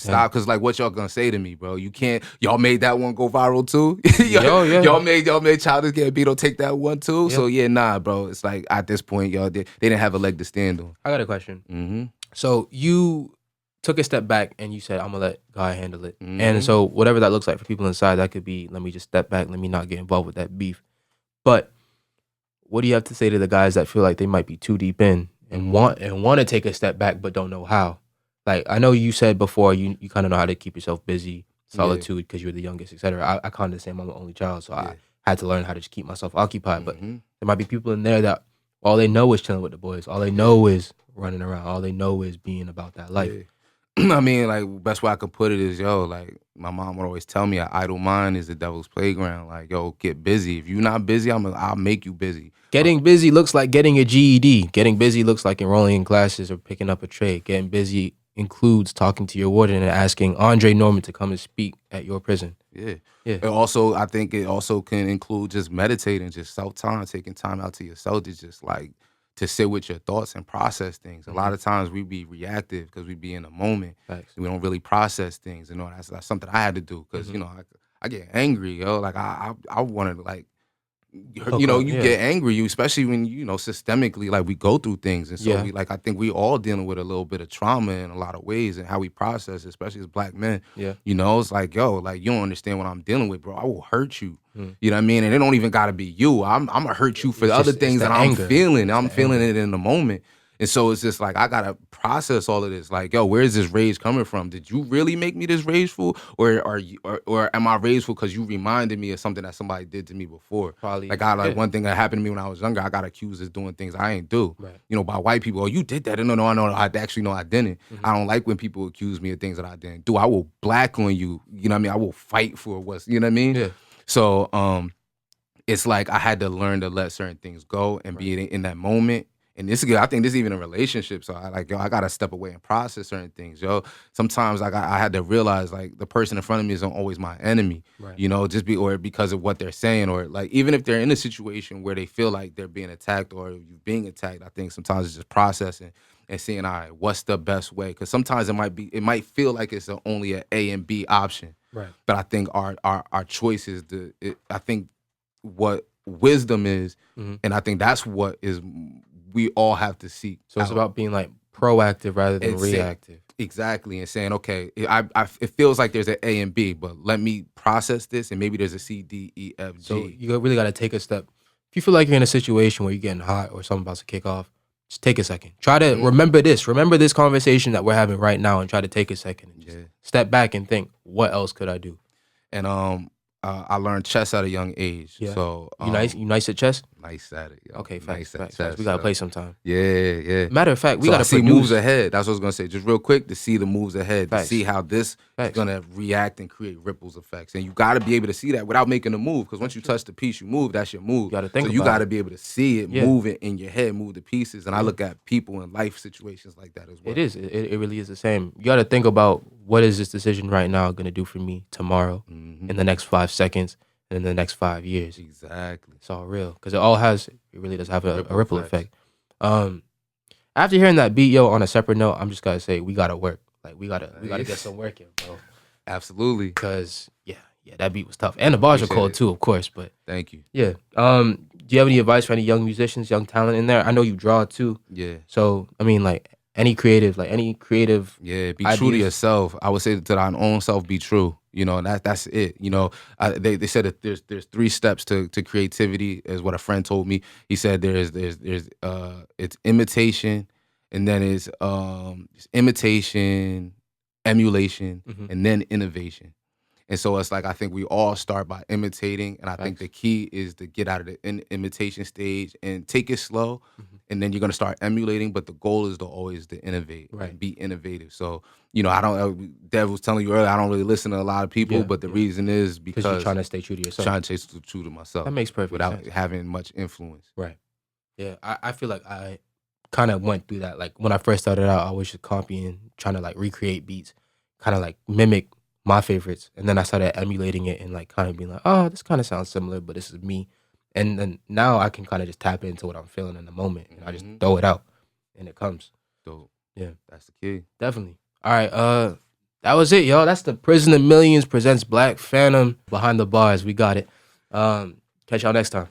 Yeah. Because like, what y'all gonna say to me, bro? You can't. Y'all made that one go viral too. Yeah. Y'all made Childish Gambino take that one too. Yeah. So yeah, nah, bro. It's like at this point, y'all they didn't have a leg to stand on. I got a question. Mm-hmm. So you took a step back and you said, I'm gonna let God handle it. Mhm. And so whatever that looks like for people inside, that could be, let me just step back, let me not get involved with that beef. But what do you have to say to the guys that feel like they might be too deep in and want to take a step back but don't know how? Like, I know you said before you kind of know how to keep yourself busy, solitude, because you're the youngest, etc. I kind of understand I'm the only child, so I had to learn how to just keep myself occupied. But there might be people in there that all they know is chilling with the boys. All they know is running around. All they know is being about that life. I mean, like, best way I could put it is, like, my mom would always tell me, an idle mind is the devil's playground. Like, yo, get busy. If you're not busy, I'll make you busy. Getting busy looks like getting a GED. Getting busy looks like enrolling in classes or picking up a trade. Getting busy includes talking to your warden and asking Andre Norman to come and speak at your prison. Yeah. Yeah. I think it also can include just meditating, just self-time, taking time out to yourself to just like to sit with your thoughts and process things. A lot of times we be reactive because we be in a moment. Thanks. And we don't really process things. That's something I had to do because I get angry, Like I wanted to like. You get angry, especially when systemically, like we go through things, and so I think we all dealing with a little bit of trauma in a lot of ways, and how we process, especially as Black men. Yeah. It's like, yo, like you don't understand what I'm dealing with, bro. I will hurt you. You know what I mean? And it don't even gotta be you. I'm gonna hurt you for the other things that I'm feeling. I'm feeling it in the moment. And so it's just like I gotta process all of this. Like, yo, where is this rage coming from? Did you really make me this rageful, or am I rageful because you reminded me of something that somebody did to me before? Probably. Like one thing that happened to me when I was younger, I got accused of doing things I ain't do. Right. By white people. Oh, you did that? No, I actually know I didn't. I don't like when people accuse me of things that I didn't do. I will black on you. You know what I mean? I will fight for what's. You know what I mean? Yeah. So it's like I had to learn to let certain things go and be in that moment. And this is good. I think this is even a relationship. So I gotta step away and process certain things, Sometimes I had to realize like the person in front of me isn't always my enemy. Right. Or because of what they're saying, or like even if they're in a situation where they feel like they're being attacked or you're being attacked, I think sometimes it's just processing and seeing, all right, what's the best way? Because sometimes it might feel like it's only an A and B option. Right. But I think our choice is I think what wisdom is, and I think that's what is we all have to seek. So it's about being like proactive rather than And reactive. Exactly, and saying, okay, it feels like there's an A and B, but let me process this, and maybe there's a C, D, E, F, G. So you really got to take a step. If you feel like you're in a situation where you're getting hot or something about to kick off, just take a second. Try to remember this. Remember this conversation that we're having right now, and try to take a second and just step back and think, what else could I do? And I learned chess at a young age. Yeah. So You nice at chess? nice at it. Yo. Okay, nice facts. chess, We gotta yo. play sometime. Yeah. Matter of fact, we So gotta I see produce. moves ahead. That's what I was gonna say. Just real quick, to see the moves ahead, Facts. to see how this Facts. is gonna react and create ripples effects. And you gotta be able to see that without making a move. Because once you touch the piece, you move. That's your move. You gotta think so you about gotta it. be able to see it, move it in your head, move the pieces. And I look at people in life situations like that as well. It is. It really is the same. You got to think about, what is this decision right now going to do for me tomorrow, in the next 5 seconds, and in the next 5 years. Exactly. It's all real, because it really does have a ripple effect. After hearing that beat, on a separate note, I'm just gonna say we gotta work. Like we gotta get some work in, bro. Absolutely. Because that beat was tough, and the bars are Appreciate cold it. too, of course. But Thank you. yeah. Do you have any advice for any young musicians, young talent in there? I know you draw too. Yeah. So I mean, like any creative. Yeah, be true to yourself. I would say to thy own self, be true. And that's it. They said that there's 3 steps to creativity, is what a friend told me. He said there's it's imitation, and then it's imitation, emulation, and then innovation. And so it's like I think we all start by imitating, and I think Facts. the key is to get out of the imitation stage and take it slow, and then you're gonna start emulating. But the goal is to always to innovate Right. and be innovative. So I don't. Dev was telling you earlier, I don't really listen to a lot of people, but the reason is Because because you're trying to stay true to yourself. trying to stay true to myself. That makes perfect without sense. having much influence. Right. Yeah, I feel like I kind of went through that. Like when I first started out, I was just copying, trying to like recreate beats, kind of like mimic my favorites, and then I started emulating it and like kind of being like, oh, this kind of sounds similar, but this is me. And then now I can kind of just tap into what I'm feeling in the moment, and I just throw it out, and it comes. So Yeah, that's the key. definitely. All right, that was it, y'all. That's the Prison of Millions presents Black Phantom Behind the Bars. We got it. Catch y'all next time.